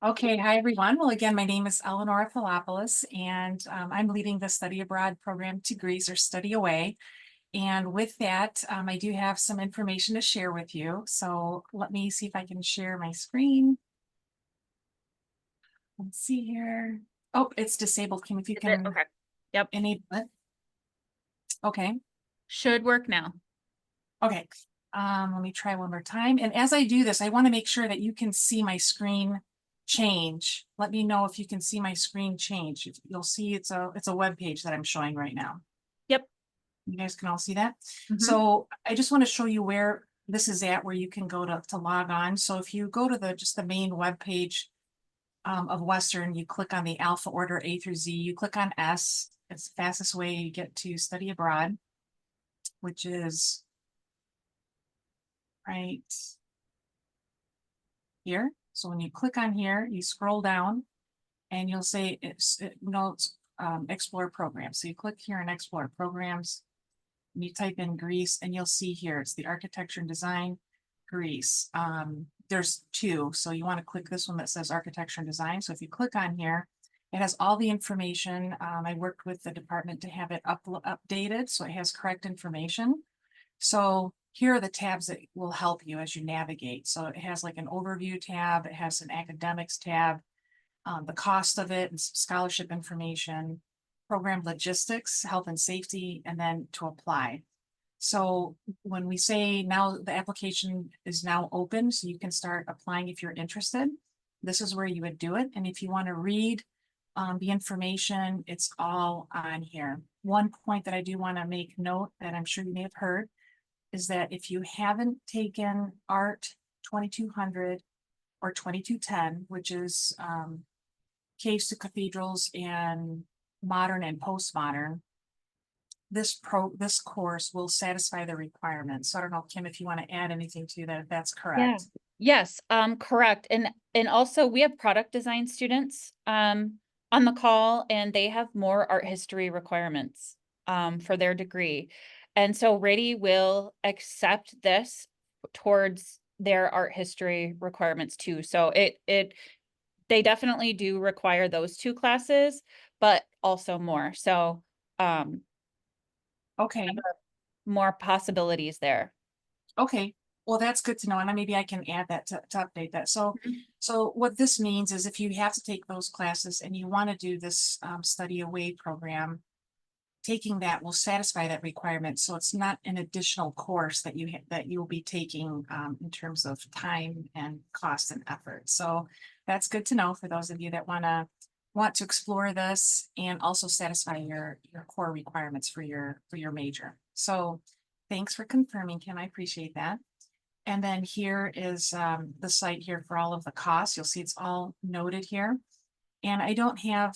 Okay, hi everyone. Well, again, my name is Eleonora Philopoulos, and I'm leading the study abroad program to Greece or study away. And with that, I do have some information to share with you. So let me see if I can share my screen. Let's see here. Oh, it's disabled. Kim, if you Is it? can Okay. Yep. enable it. Okay. Should work now. Okay. Let me try one more time. And as I do this, I want to make sure that you can see my screen change. Let me know if you can see my screen change. You'll see it's a web page that I'm showing right now. Yep. You guys can all see that. Mhm. So I just want to show you where this is at, where you can go to log on. So if you go to just the main web page of Western, you click on the alpha order A through Z, you click on S. It's the fastest way you get to study abroad, which is right here. So when you click on here, you scroll down and you'll say notes explore programs. So you click here and explore programs and you type in Greece and you'll see here, it's the architecture and design Greece. There's two. So you want to click this one that says architecture and design. So if you click on here, it has all the information. I worked with the department to have it updated. So it has correct information. So here are the tabs that will help you as you navigate. So it has like an overview tab, it has an academics tab, the cost of it and scholarship information, program logistics, health and safety, and then to apply. So when we say now the application is now open, so you can start applying if you're interested, this is where you would do it. And if you want to read the information, it's all on here. One point that I do want to make note that I'm sure you may have heard is that if you haven't taken Art 2200 or 2210, which is Caves to Cathedrals and Modern and Postmodern, this course will satisfy the requirements. So I don't know, Kim, if you want to add anything to that, if that's Yeah. correct. Yes, correct. And also we have product design students on the call, and they have more art history requirements for their degree. And so Rady will accept this towards their art history requirements too. So they definitely do require those two classes, but also more. So Okay. more possibilities there. Okay. Well, that's good to know. And maybe I can add that to update that. Mhm. So what this means is if you have to take those classes and you want to do this study away program, taking that will satisfy that requirement. So it's not an additional course that that you'll be taking in terms of time and cost and effort. So that's good to know for those of you that want to explore this and also satisfy your core requirements for your major. So thanks for confirming, Kim. I appreciate that. And then here is the site here for all of the costs. You'll see it's all noted here. And I don't have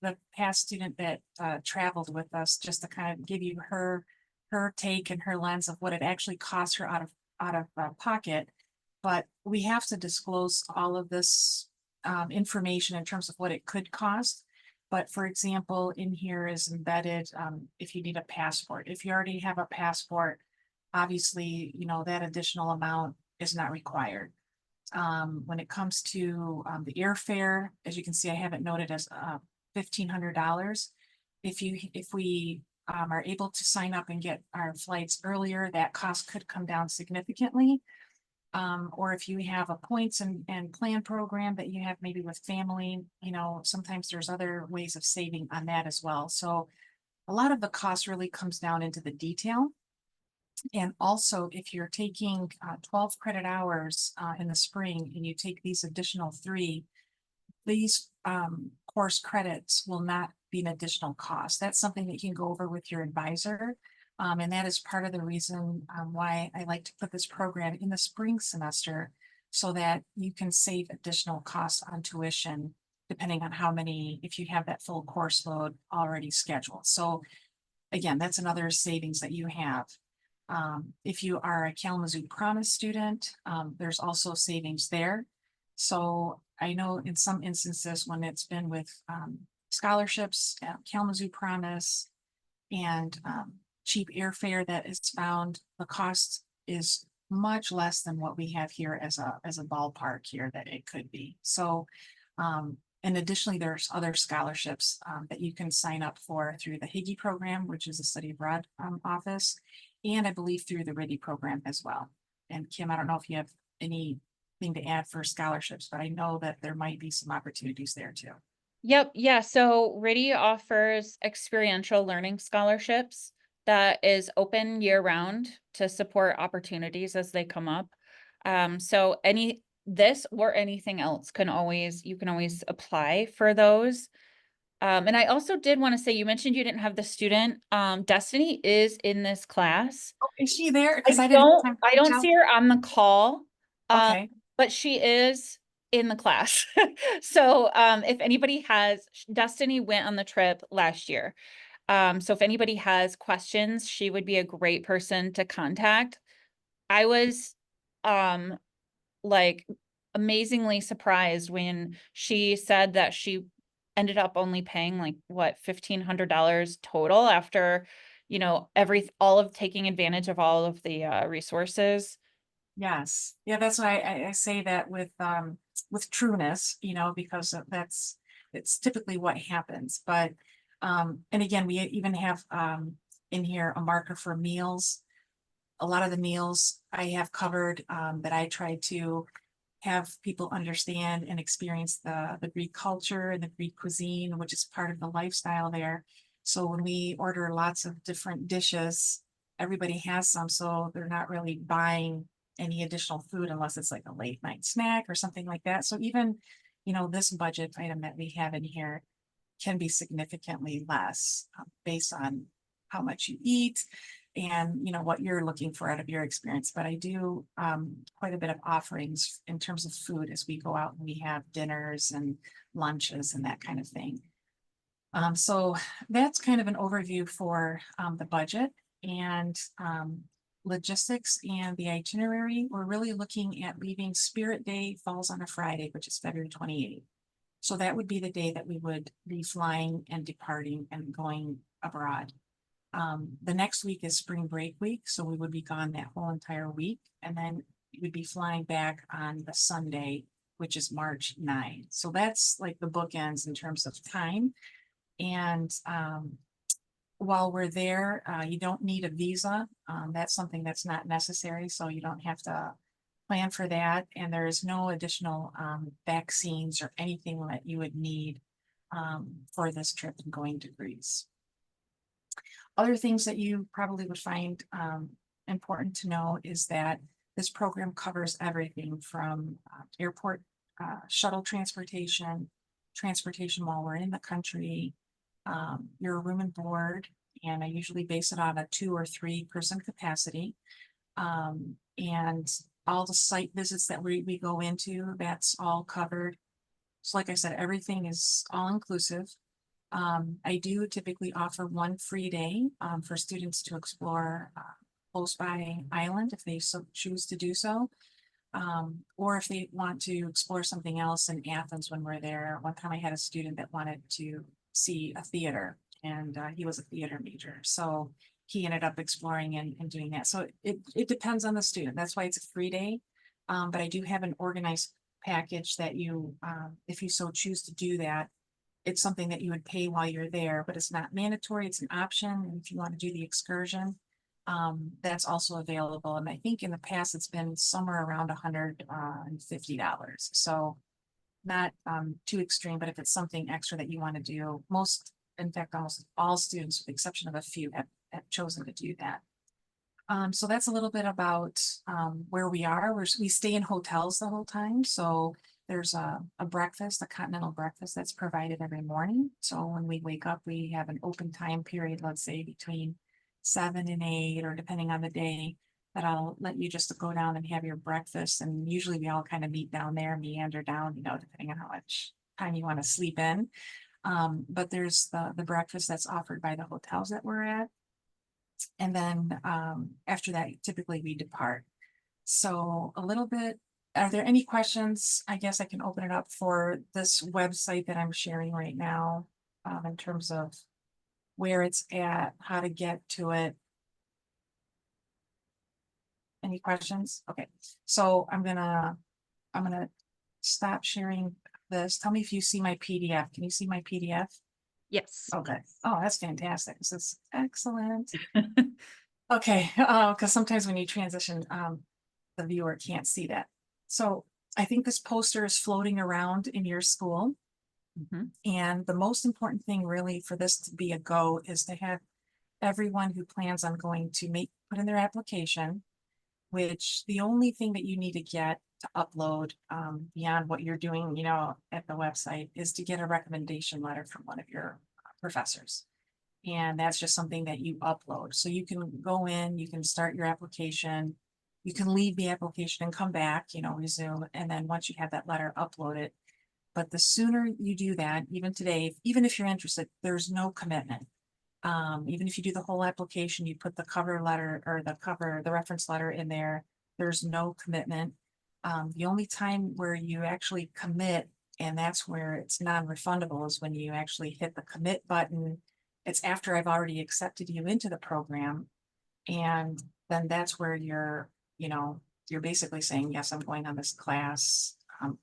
the past student that traveled with us just to kind of give you her take and her lens of what it actually costs her out of pocket. But we have to disclose all of this information in terms of what it could cost. But for example, in here is embedded if you need a passport. If you already have a passport, obviously, that additional amount is not required. When it comes to the airfare, as you can see, I have it noted as $1,500. If we are able to sign up and get our flights earlier, that cost could come down significantly. Or if you have a points and plan program that you have maybe with family, sometimes there's other ways of saving on that as well. So a lot of the cost really comes down into the detail. And also, if you're taking 12 credit hours in the spring and you take these additional three, these course credits will not be an additional cost. That's something that you can go over with your advisor. And that is part of the reason why I like to put this program in the spring semester so that you can save additional costs on tuition, depending on if you have that full course load already scheduled. So again, that's another savings that you have. If you are a Kalamazoo Promise student, there's also savings there. So I know in some instances when it's been with scholarships, Kalamazoo Promise, and cheap airfare that is found, the cost is much less than what we have here as a ballpark here that it could be. So, and additionally, there's other scholarships that you can sign up for through the Higgy program, which is a study abroad office, and I believe through the RIDDY program as well. And Kim, I don't know if you have anything to add for scholarships, but I know that there might be some opportunities there too. Yep, yeah, so RIDDY offers experiential learning scholarships that is open year round to support opportunities as they come up. So this or anything else you can always apply for those. And I also did want to say, you mentioned you didn't have the student, Destiny is in this class. Oh, is she there? Because I didn't. I don't see her on the call. Okay. But she is in the class. So if anybody has, Destiny went on the trip last year. So if anybody has questions, she would be a great person to contact. I was like amazingly surprised when she said that she ended up only paying like what, $1,500 total after, all of taking advantage of all of the resources. Yes. Yeah, that's why I say that with trueness, because it's typically what happens. But and again, we even have in here a marker for meals. A lot of the meals I have covered that I try to have people understand and experience the Greek culture and the Greek cuisine, which is part of the lifestyle there. So when we order lots of different dishes, everybody has some, so they're not really buying any additional food unless it's like a late night snack or something like that. So even, this budget item that we have in here can be significantly less based on how much you eat and what you're looking for out of your experience. But I do quite a bit of offerings in terms of food as we go out and we have dinners and lunches and that kind of thing. So that's kind of an overview for the budget and logistics and the itinerary. We're really looking at leaving Spirit Day falls on a Friday, which is February 28th. So that would be the day that we would be flying and departing and going abroad. The next week is spring break week, so we would be gone that whole entire week, and then we would be flying back on the Sunday, which is March 9. So that's like the bookends in terms of time. And while we're there, you don't need a visa. That's something that's not necessary, so you don't have to plan for that. And there is no additional vaccines or anything that you would need for this trip and going to Greece. Other things that you probably would find important to know is that this program covers everything from airport shuttle transportation while we're in the country, your room and board, and I usually base it on a 2 or 3 person capacity. And all the site visits that we go into, that's all covered. So like I said, everything is all inclusive. I do typically offer 1 free day for students to explore close by island if they so choose to do so. Or if they want to explore something else in Athens when we're there. One time I had a student that wanted to see a theater and he was a theater major. So he ended up exploring and doing that. So it depends on the student. That's why it's a free day. But I do have an organized package that you, if you so choose to do that, it's something that you would pay while you're there, but it's not mandatory. It's an option. And if you want to do the excursion, that's also available. And I think in the past, it's been somewhere around $150. So not too extreme, but if it's something extra that you want to do, in fact, almost all students, with the exception of a few, have chosen to do that. So that's a little bit about where we are. We stay in hotels the whole time. So there's a breakfast, a continental breakfast that's provided every morning. So when we wake up, we have an open time period, let's say between 7 and 8, or depending on the day, that I'll let you just go down and have your breakfast. And usually we all kind of meet down there, meander down, depending on how much time you want to sleep in. But there's the breakfast that's offered by the hotels that we're at. And then after that, typically we depart. So a little bit, are there any questions? I guess I can open it up for this website that I'm sharing right now in terms of where it's at, how to get to it. Any questions? Okay, so I'm gonna stop sharing this. Tell me if you see my PDF. Can you see my PDF? Yes. Okay. Oh, that's fantastic. This is excellent. Okay, because sometimes when you transition, the viewer can't see that. So I think this poster is floating around in your school. Mhm. And the most important thing really for this to be a go is to have everyone who plans on going to put in their application, which the only thing that you need to get to upload beyond what you're doing, at the website is to get a recommendation letter from one of your professors. And that's just something that you upload. So you can go in, you can start your application, you can leave the application and come back, resume. And then once you have that letter, upload it. But the sooner you do that, even today, even if you're interested, there's no commitment. Even if you do the whole application, you put the cover letter or the reference letter in there, there's no commitment. The only time where you actually commit, and that's where it's non-refundable, is when you actually hit the commit button. It's after I've already accepted you into the program. And then that's where you're basically saying, yes, I'm going on this class,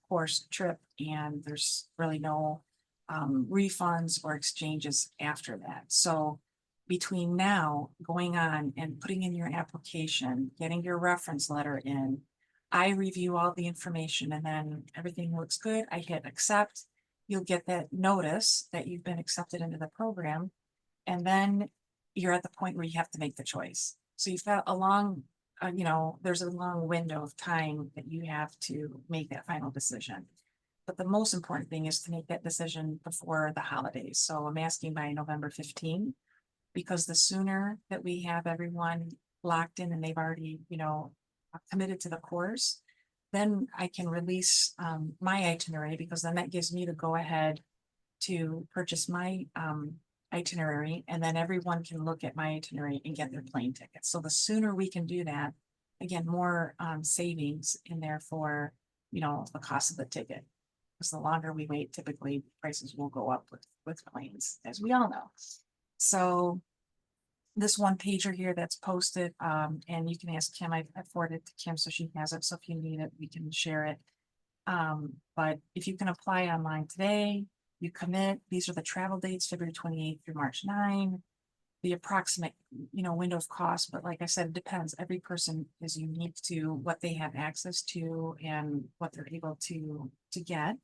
course trip, and there's really no refunds or exchanges after that. So between now going on and putting in your application, getting your reference letter in, I review all the information and then everything looks good. I hit accept. You'll get that notice that you've been accepted into the program. And then you're at the point where you have to make the choice. So you've got a long, there's a long window of time that you have to make that final decision. But the most important thing is to make that decision before the holidays. So I'm asking by November 15, because the sooner that we have everyone locked in and they've already, committed to the course, then I can release my itinerary, because then that gives me the go ahead to purchase my itinerary, and then everyone can look at my itinerary and get their plane tickets. So the sooner we can do that, again, more savings in there for, the cost of the ticket. Because the longer we wait, typically prices will go up with planes, as we all know. So this one pager here that's posted, and you can ask Kim, I forwarded it to Kim so she has it. So if you need it, we can share it. But if you can apply online today, you commit, these are the travel dates, February 28th through March 9. The approximate, window of cost, but like I said, it depends. Every person is unique to what they have access to and what they're able to get.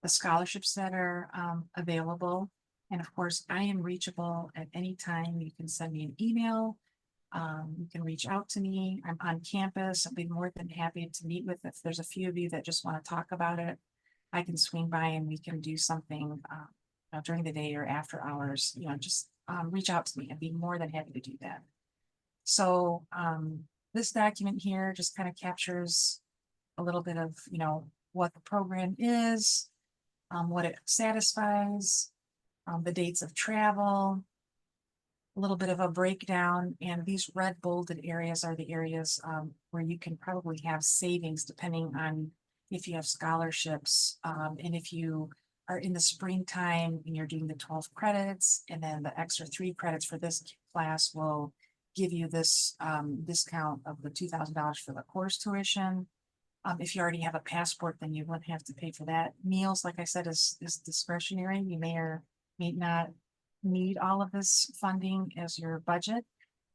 The scholarships that are available. And of course, I am reachable at any time. You can send me an email. You can reach out to me. I'm on campus. I'd be more than happy to meet with, if there's a few of you that just want to talk about it, I can swing by and we can do something during the day or after hours, just reach out to me. I'd be more than happy to do that. So this document here just kind of captures a little bit of, what the program is, what it satisfies, the dates of travel, a little bit of a breakdown, and these red bolded areas are the areas where you can probably have savings depending on if you have scholarships, and if you are in the springtime and you're doing the 12 credits, and then the extra 3 credits for this class will give you this discount of the $2,000 for the course tuition. If you already have a passport, then you wouldn't have to pay for that. Meals, like I said, is discretionary. You may or may not need all of this funding as your budget.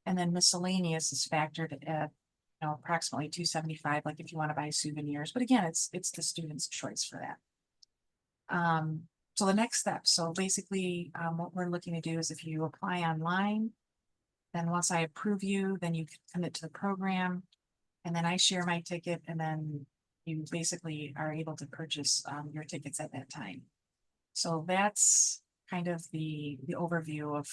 And then miscellaneous is factored at, approximately $275, like if you want to buy souvenirs. But again, it's the student's choice for that. So the next step. So basically, what we're looking to do is, if you apply online, then once I approve you, then you can commit to the program. And then I share my ticket, and then you basically are able to purchase your tickets at that time. So that's kind of the overview of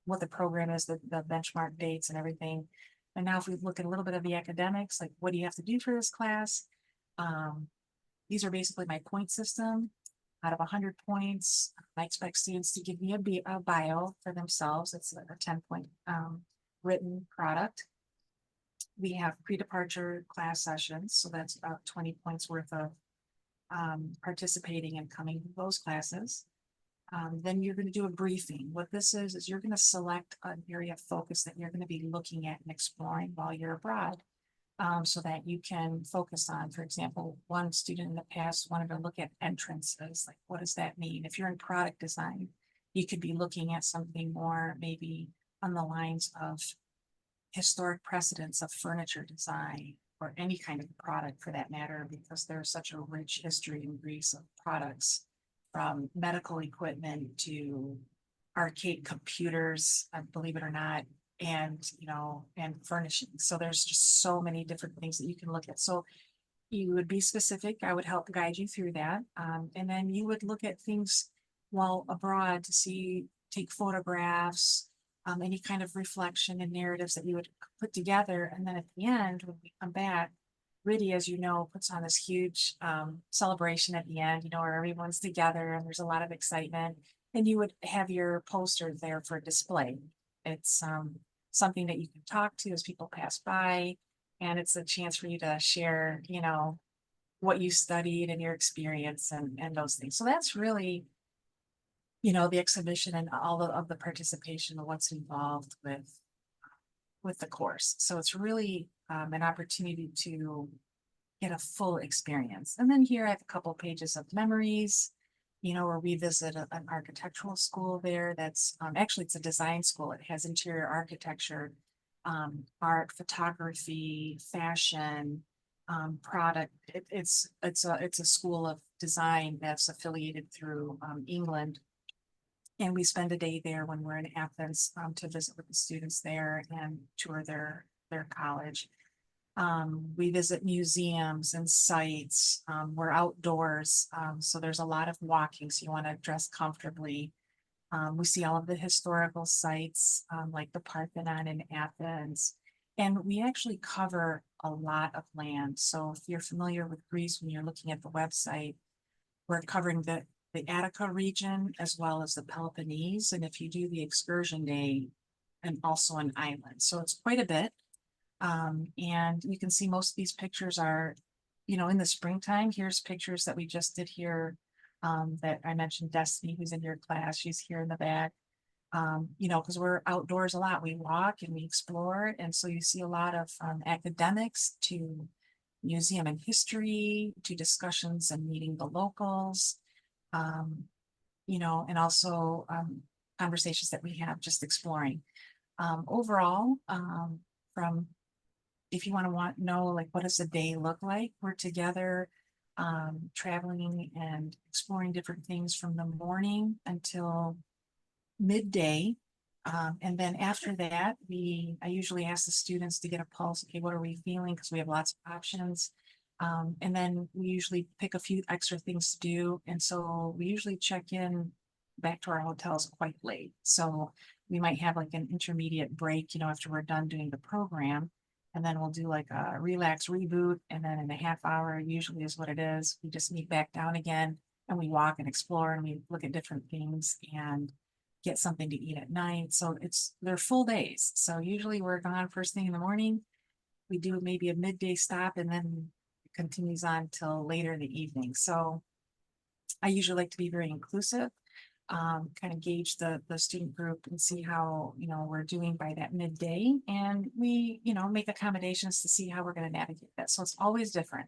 what the program is, the benchmark dates and everything. And now if we look at a little bit of the academics, like what do you have to do for this class? These are basically my point system. Out of 100 points, I expect students to give me a bio for themselves. It's a 10-point written product. We have pre-departure class sessions, so that's about 20 points worth of participating and coming to those classes. Then you're gonna do a briefing. What this is you're gonna select an area of focus that you're gonna be looking at and exploring while you're abroad. So that you can focus on, for example, one student in the past wanted to look at entrances, like what does that mean? If you're in product design, you could be looking at something more maybe on the lines of historic precedents of furniture design or any kind of product for that matter, because there's such a rich history in Greece of products from medical equipment to arcade computers, believe it or not, and and furnishing. So there's just so many different things that you can look at. So you would be specific. I would help guide you through that. And then you would look at things while abroad to see, take photographs, any kind of reflection and narratives that you would put together. And then at the end, when we come back, RIDI, as you know, puts on this huge celebration at the end, where everyone's together and there's a lot of excitement. And you would have your poster there for display. It's something that you can talk to as people pass by. And it's a chance for you to share, what you studied and your experience and those things. So that's really, the exhibition and all of the participation of what's involved with the course. So it's really an opportunity to get a full experience. And then here I have a couple pages of memories, where we visit an architectural school there. That's actually it's a design school. It has interior architecture, art, photography, fashion, product. It's a school of design that's affiliated through England. And we spend a day there when we're in Athens to visit with the students there and tour their college. We visit museums and sites. We're outdoors, so there's a lot of walking, so you want to dress comfortably. We see all of the historical sites, like the Parthenon in Athens, and we actually cover a lot of land. So if you're familiar with Greece, when you're looking at the website, we're covering the Attica region as well as the Peloponnese, and if you do the excursion day, and also an island, so it's quite a bit. And you can see most of these pictures are, in the springtime. Here's pictures that we just did here. That I mentioned Destiny, who's in your class. She's here in the back. Because we're outdoors a lot. We walk and we explore. And so you see a lot of academics to museum and history to discussions and meeting the locals. And also conversations that we have just exploring. Overall, from if you want to know, like, what does a day look like? We're together, traveling and exploring different things from the morning until midday. And then after that, I usually ask the students to get a pulse. Okay, what are we feeling? Because we have lots of options. And then we usually pick a few extra things to do. And so we usually check in back to our hotels quite late. So we might have like an intermediate break, after we're done doing the program. And then we'll do like a relax reboot. And then in a half hour, usually is what it is, we just meet back down again and we walk and explore and we look at different things and get something to eat at night. So they're full days. So usually we're gone first thing in the morning. We do maybe a midday stop and then it continues on till later in the evening. So I usually like to be very inclusive, kind of gauge the student group and see how, we're doing by that midday. And we, make accommodations to see how we're going to navigate that. So it's always different.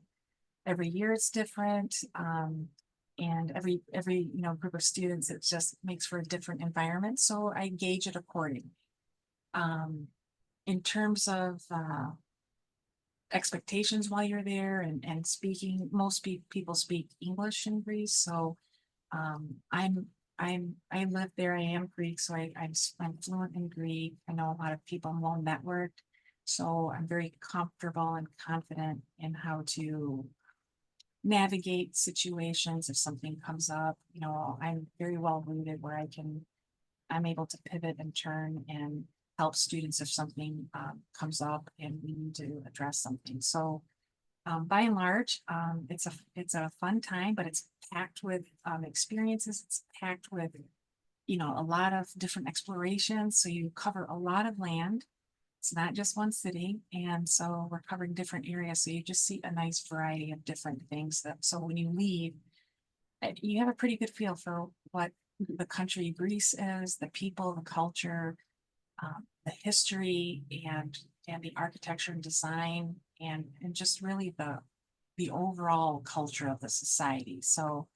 Every year it's different. And every, group of students, it just makes for a different environment. So I gauge it accordingly. In terms of, expectations while you're there and speaking, most people speak English in Greece. So, I live there. I am Greek, so I'm fluent in Greek. I know a lot of people. I'm well networked, so I'm very comfortable and confident in how to navigate situations if something comes up. I'm very well rooted where I'm able to pivot and turn and help students if something comes up and we need to address something. So by and large, it's a fun time, but it's packed with experiences. It's packed with, a lot of different explorations. So you cover a lot of land. It's not just one city. And so we're covering different areas. So you just see a nice variety of different things so when you leave, you have a pretty good feel for what the country Greece is, the people, the culture, the history and the architecture and design and just really the overall culture of the society. So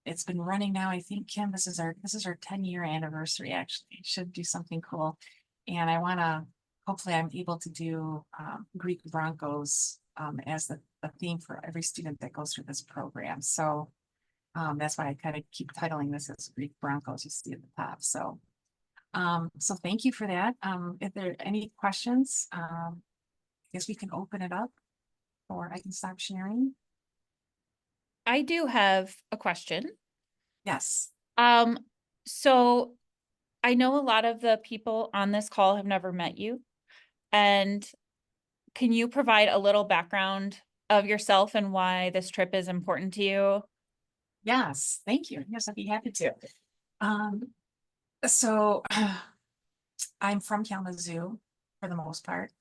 it's been running now. I think, Kim, this is our 10-year anniversary, actually. Should do something cool. And I wanna, hopefully I'm able to do Greek Broncos as the theme for every student that goes through this program. So that's why I kind of keep titling this as Greek Broncos, you see at the top. So thank you for that. If there are any questions, I guess we can open it up or I can stop sharing. I do have a question. Yes. Um, so I know a lot of the people on this call have never met you. And can you provide a little background of yourself and why this trip is important to you? Yes. Thank you. Yes, I'd be happy to. Um, so I'm from Kalamazoo for the most part,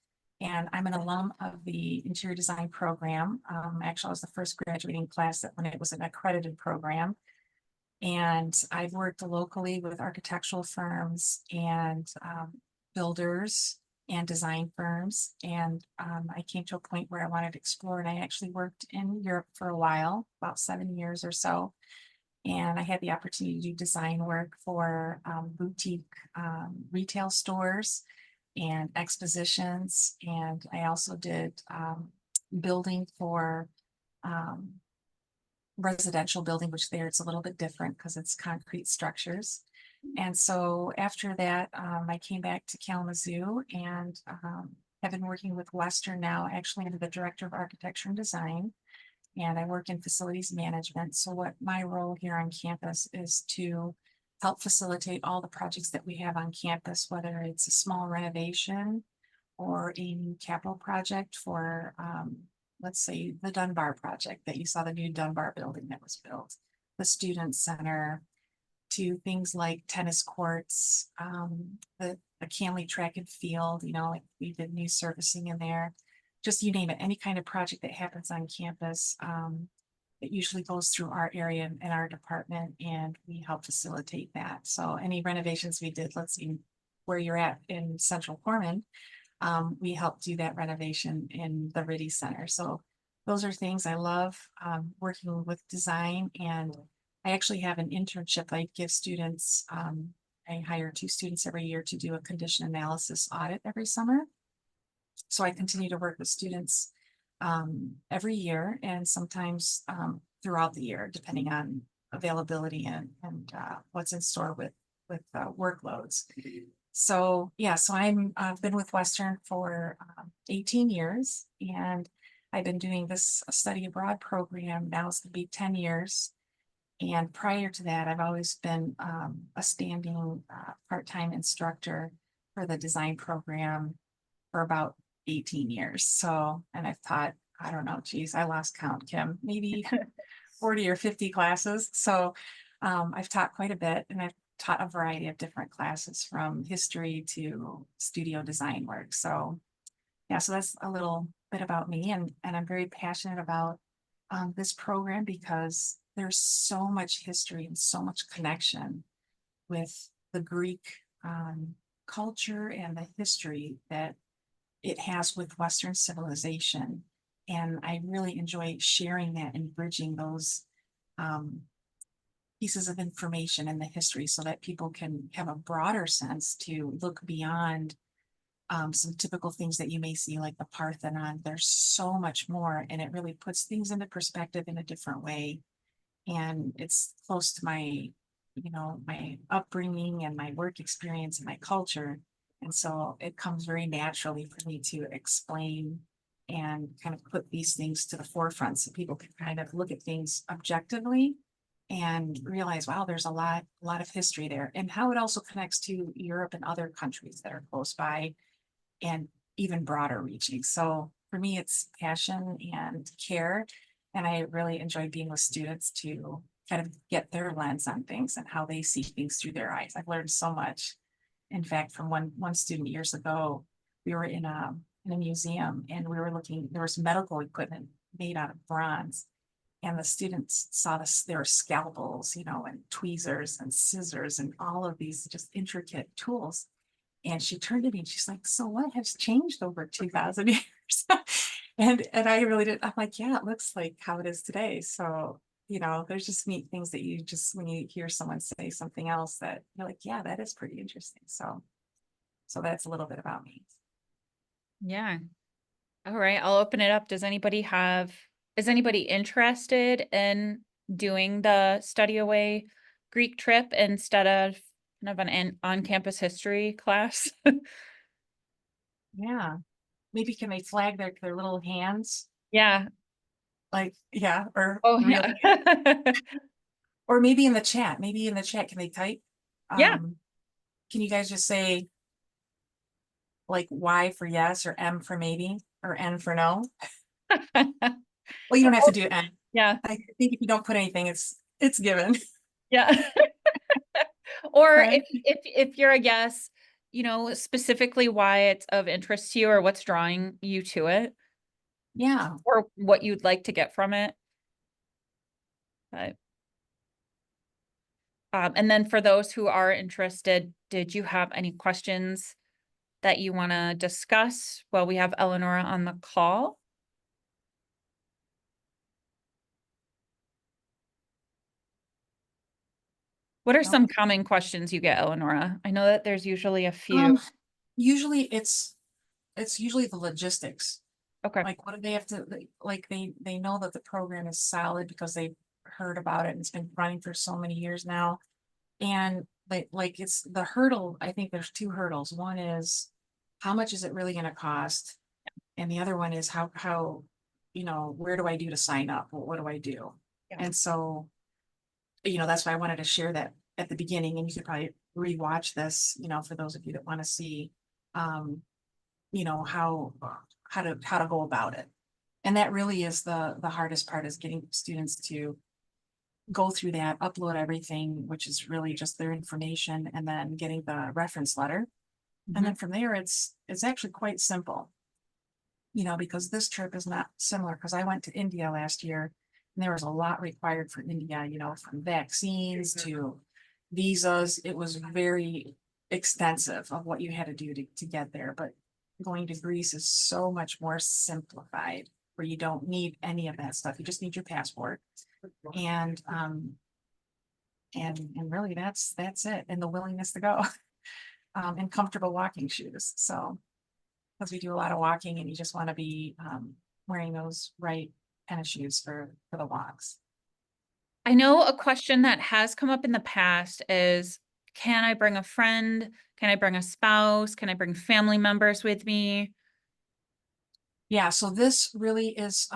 and I'm an alum of the interior design program. Actually, I was the first graduating class that when it was an accredited program. And I've worked locally with architectural firms and builders and design firms. And I came to a point where I wanted to explore, and I actually worked in Europe for a while, about 7 years or so. And I had the opportunity to do design work for boutique retail stores and expositions. And I also did building for um, residential building, which there it's a little bit different because it's concrete structures. And so after that, I came back to Kalamazoo and have been working with Western now. Actually, I'm the director of architecture and design, and I work in facilities management. So what my role here on campus is to help facilitate all the projects that we have on campus, whether it's a small renovation or a new capital project for, let's say, the Dunbar project that you saw, the new Dunbar building that was built, the student center, to things like tennis courts, the Canley track and field, like we did new surfacing in there, just you name it, any kind of project that happens on campus. It usually goes through our area and our department, and we help facilitate that. So any renovations we did, let's see where you're at in Central Corman, we helped do that renovation in the Riddy Center. So those are things I love, working with design. And I actually have an internship I give students. I hire 2 students every year to do a condition analysis audit every summer. So I continue to work with students every year and sometimes throughout the year, depending on availability and what's in store with workloads. So yeah, so I've been with Western for 18 years, and I've been doing this study abroad program now. It's gonna be 10 years. And prior to that, I've always been a standing part-time instructor for the design program for about 18 years. So, and I've taught, I don't know, geez, I lost count, Kim, maybe 40 or 50 classes. So I've taught quite a bit, and I've taught a variety of different classes from history to studio design work. So yeah, so that's a little bit about me, and I'm very passionate about this program because there's so much history and so much connection with the Greek culture and the history that it has with Western civilization. And I really enjoy sharing that and bridging those pieces of information in the history so that people can have a broader sense to look beyond some typical things that you may see, like the Parthenon. There's so much more, and it really puts things into perspective in a different way. And it's close to my upbringing and my work experience and my culture. And so it comes very naturally for me to explain and kind of put these things to the forefront so people can kind of look at things objectively and realize, wow, there's a lot of history there, and how it also connects to Europe and other countries that are close by and even broader reaching. So for me, it's passion and care. And I really enjoy being with students to kind of get their lens on things and how they see things through their eyes. I've learned so much. In fact, from one student years ago, we were in a museum, and we were looking, there was medical equipment made out of bronze. And the students saw this, there were scalpels, and tweezers and scissors and all of these just intricate tools. And she turned to me and she's like, so what has changed over 2,000 years? And I really did. I'm like, yeah, it looks like how it is today. So, there's just neat things that you just, when you hear someone say something else that you're like, yeah, that is pretty interesting. So that's a little bit about me. Yeah. All right, I'll open it up. Is anybody interested in doing the study away Greek trip instead of kind of an on-campus history class? Yeah. Maybe can they flag their little hands? Yeah. Like, yeah, or Oh, real, yeah. or maybe in the chat, can they type? Yeah. Can you guys just say like Y for yes, or M for maybe, or N for no? Well, you don't have to do N. Yeah. I think if you don't put anything, it's given. Yeah. Or Right? if you're a yes, specifically why it's of interest to you or what's drawing you to it Yeah. or what you'd like to get from it. But and then for those who are interested, did you have any questions that you want to discuss while we have Eleonora on the call? What are some common questions you get, Eleonora? I know that there's usually a few. Usually it's usually the logistics. Okay. Like, what do they have to, like, they know that the program is solid because they've heard about it and it's been running for so many years now. And like it's the hurdle, I think there's two hurdles. One is how much is it really gonna cost? And the other one is how, where do I do to sign up? What do I do? Yeah. And so, that's why I wanted to share that at the beginning, and you could probably rewatch this, for those of you that want to see, um, how to go about it. And that really is the hardest part, is getting students to go through that, upload everything, which is really just their information, and then getting the reference letter. And then from there, it's actually quite simple. Because this trip is not similar, because I went to India last year and there was a lot required for India, from vaccines to visas. It was very extensive of what you had to do to get there. But going to Greece is so much more simplified, where you don't need any of that stuff. You just need your passport. And really that's it. And the willingness to go. And comfortable walking shoes. So, because we do a lot of walking and you just want to be wearing those right tennis shoes for the walks. I know a question that has come up in the past is, can I bring a friend? Can I bring a spouse? Can I bring family members with me? Yeah, so this really is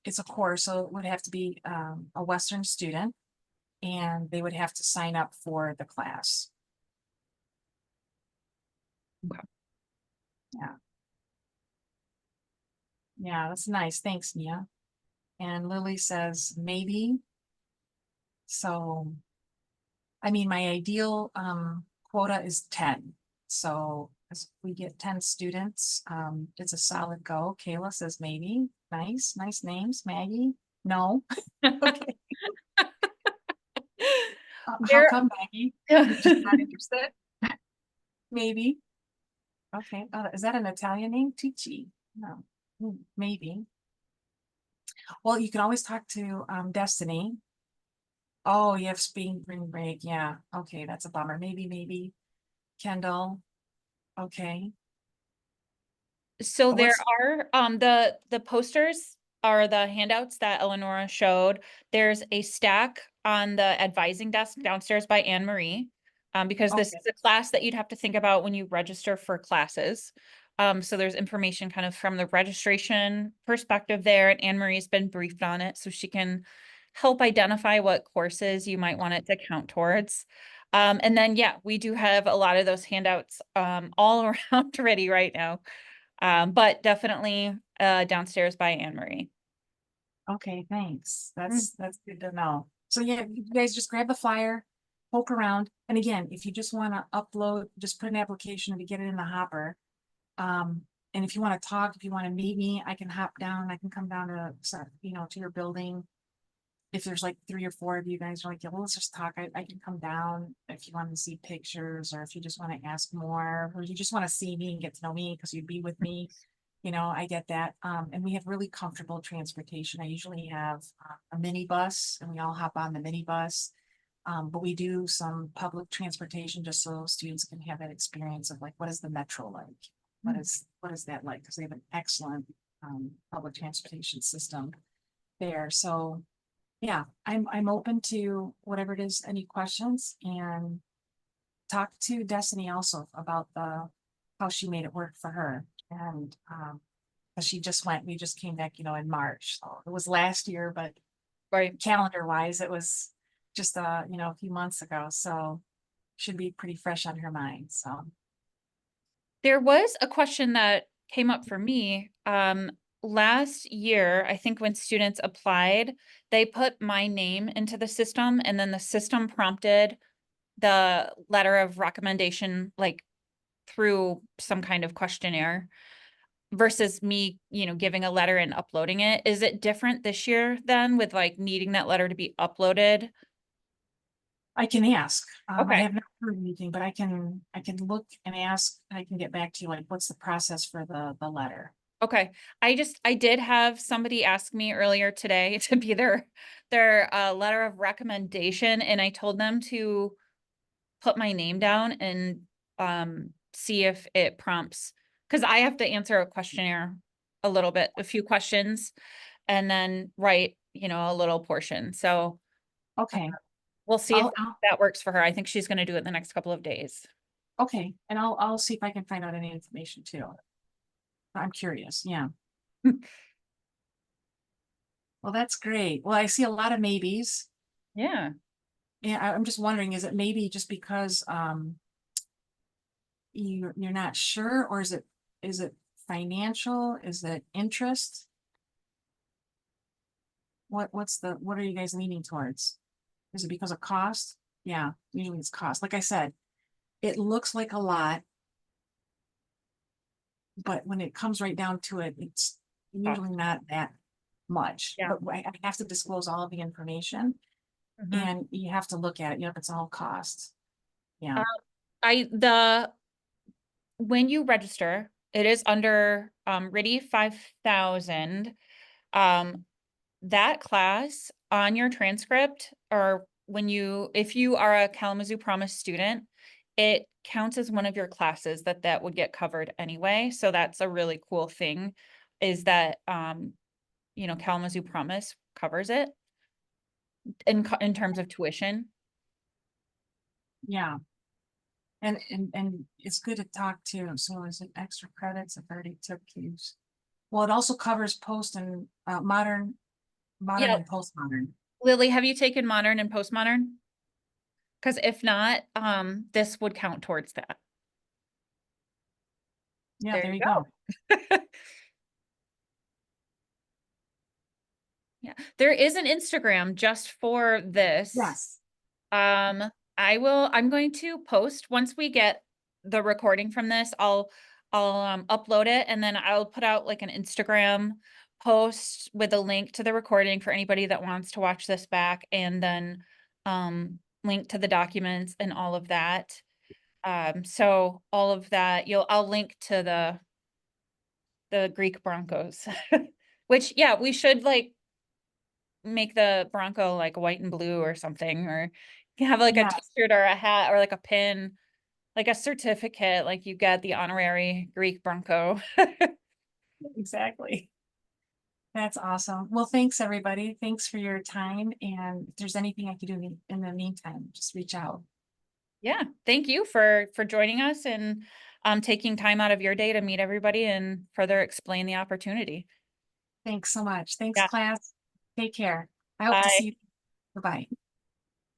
it's a course, so it would have to be a Western student, and they would have to sign up for the class. Okay. Yeah. Yeah, that's nice. Thanks, Mia. And Lily says maybe. So, I mean, my ideal quota is 10. So as we get 10 students, it's a solid go. Kayla says maybe. Nice names. Maggie? No. Okay. How come, Maggie? You're just not interested? Maybe. Okay. Is that an Italian name? Ticci? No. Maybe. Well, you can always talk to Destiny. Oh, you have spring break. Yeah. Okay, that's a bummer. Maybe. Kendall. Okay. So there What's are the posters are the handouts that Eleonora showed. There's a stack on the advising desk downstairs by Anne Marie. Because this okay. is a class that you'd have to think about when you register for classes. So there's information kind of from the registration perspective there, and Anne Marie's been briefed on it, so she can help identify what courses you might want it to count towards. And then, yeah, we do have a lot of those handouts all around ready right now. But definitely downstairs by Anne Marie. Okay, thanks. That's good to know. So yeah, you guys just grab the flyer, poke around. And again, if you just want to upload, just put an application to get it in the hopper. And if you want to talk, if you want to meet me, I can hop down, I can come down to, to your building. If there's like 3 or 4 of you guys are like, yeah, well, let's just talk. I can come down if you want to see pictures, or if you just want to ask more, or you just want to see me and get to know me because you'd be with me. I get that. And we have really comfortable transportation. I usually have a minibus and we all hop on the minibus. But we do some public transportation just so students can have that experience of like, what is the metro like? What is that like? Because they have an excellent public transportation system there. So yeah, I'm open to whatever it is, any questions, and talk to Destiny also about how she made it work for her. And 'cause we just came back, in March. So it was last year, but Right. calendar wise, it was just a few months ago. So should be pretty fresh on her mind. So There was a question that came up for me. Last year, I think when students applied, they put my name into the system and then the system prompted the letter of recommendation, like through some kind of questionnaire versus me, giving a letter and uploading it. Is it different this year then with like needing that letter to be uploaded? I can ask. I Okay. have not heard anything, but I can look and ask. I can get back to you, like, what's the process for the letter? Okay, I did have somebody ask me earlier today to be their letter of recommendation, and I told them to put my name down and see if it prompts, because I have to answer a questionnaire, a few questions, and then write, a little portion. So Okay, we'll see if I'll that works for her. I think she's going to do it the next couple of days. okay, and I'll see if I can find out any information too. I'm curious. Yeah. Well, that's great. Well, I see a lot of maybes. Yeah. Yeah, I'm just wondering, is it maybe just because you're not sure, or is it financial? Is it interest? What are you guys leaning towards? Is it because of cost? Yeah, usually it's cost. Like I said, it looks like a lot, but when it comes right down to it, it's usually not that much. Yeah. But I have to disclose all of the information, Mhm. and you have to look at it, it's all cost. Yeah, When you register, it is under RIDI 5000. That class on your transcript, or if you are a Kalamazoo Promise student, it counts as one of your classes that would get covered anyway. So that's a really cool thing, is that Kalamazoo Promise covers it in terms of tuition. yeah. And it's good to talk to. So is it extra credits? I've already took these. Well, it also covers post and modern Yeah. and postmodern. Lily, have you taken modern and postmodern? Because if not, this would count towards that. Yeah, There there you you go. Yeah, there is an Instagram just for this. Yes. I'm going to post once we get the recording from this. I'll upload it, and then I'll put out like an Instagram post with a link to the recording for anybody that wants to watch this back, and then link to the documents and all of that. So all of that, I'll link to the Greek Broncos, which, yeah, we should like make the Bronco like white and blue or something, or you have like a Yes, t-shirt or a hat or like a pin, like a certificate, like you get the honorary Greek Bronco. exactly. That's awesome. Well, thanks, everybody. Thanks for your time. And if there's anything I can do in the meantime, just reach out. Yeah, thank you for joining us and taking time out of your day to meet everybody and further explain the opportunity. Thanks so much. Thanks, Yeah. class. Take care. I hope to Bye. see you. Bye-bye.